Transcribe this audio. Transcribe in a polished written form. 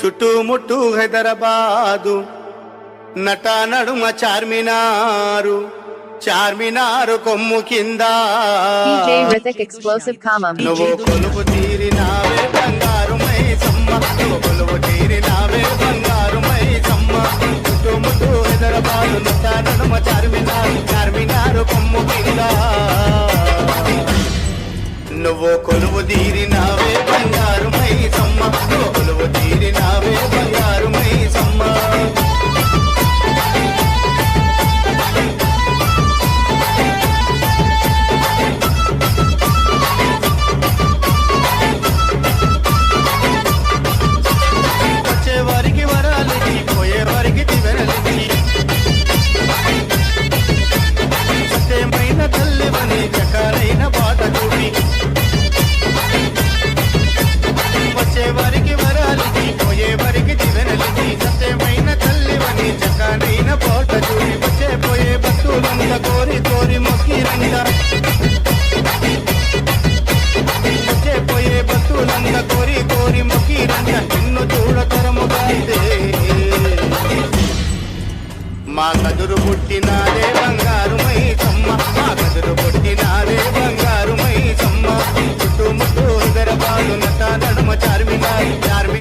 చుట్టుముట్టు హైదరాబాదు నట నడుమ చార్మినారు చార్మినారు కొమ్ము కింద DJ Rithik Explosive Kamam. నువ్వు కొలువు తీరినావే బంగారు మైసమ్మ నువ్వు కొలువు తీరినావే బంగారు మైసమ్మ చుట్టుముట్టు హైదరాబాదు నట నడుమ చార్మినారు చార్మినారు కొమ్ము కింద నువ్వు కొలువు తీరినావే బంగారు మైసమ్మ నువ్వు కొలువు తీరినావే బంగారు మైసమ్మ వచ్చేవారికి వరాలిచ్చి పోయేవారికి దివెనలిచ్చి సత్యమైన తల్లివని చకారైన బాట చూపి వచ్చేవారికి వరాలిచ్చి పోయేవారికి దివెనలిచ్చి సత్యమైన తల్లివని చకారైన బాట చూపి వచ్చే పోయే భక్తులంత కోరి కోరి మొక్కిరంట వచ్చే పోయే భక్తులంత కోరి కోరి మొక్కిరంట నిన్ను చూడతరముగా మా కదురు పుట్టినాదే